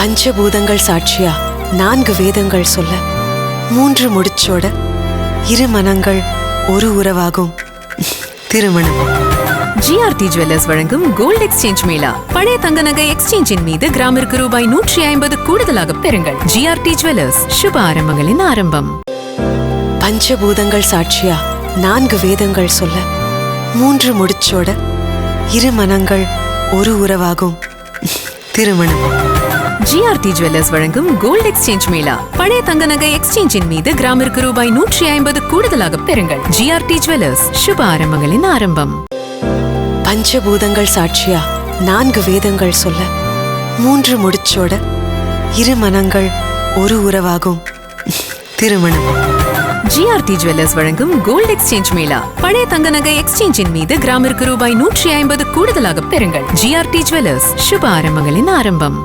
பஞ்சபூதங்கள் சாட்சியா நான்கு வேதங்கள் சொல்ல மூன்று முடிச்சோட இரு மனங்கள் ஒரு உறவாகும் திருமணம். ஜிஆர்டி ஜுவல்லர்ஸ் வழங்கும் கோல்ட் எக்ஸ்சேஞ்ச் மேளா. பழைய தங்க நகை எக்ஸ்சேஞ்சின் மீது கிராமிற்கு ரூபாய் 150 கூடுதலாக பெறுங்கள். ஜிஆர்டி ஜுவல்லர்ஸ், சுப ஆரம்பங்களின் ஆரம்பம். பஞ்சபூதங்கள் சாட்சியா நான்கு வேதங்கள் சொல்ல மூன்று முடிச்சோட இரு மனங்கள் ஒரு உறவாகும் திருமணம். ஜிஆர்டி ஜுவல்லர்ஸ் வழங்கும் கோல்ட் எக்ஸ்சேஞ்ச் மேளா. பழைய தங்க நகை எக்ஸ்சேஞ்சின் மீது கிராமிற்கு ரூபாய் 150 கூடுதலாக பெறுங்கள். ஜிஆர்டி ஜுவல்லர்ஸ், சுப ஆரம்பங்களின் ஆரம்பம். பஞ்சபூதங்கள் சாட்சியா நான்கு வேதங்கள் சொல்ல மூன்று முடிச்சோட இரு மனங்கள் ஒரு உறவாகும் திருமணம். ஜிஆர்டி ஜுவல்லர்ஸ் வழங்கும் கோல்ட் எக்ஸ்சேஞ்ச் மேளா. பழைய தங்க நகை எக்ஸ்சேஞ்சின் மீது கிராமிற்கு ரூபாய் 150 கூடுதலாக பெறுங்கள். ஜிஆர்டி ஜுவல்லர்ஸ், சுப ஆரம்பங்களின் ஆரம்பம்.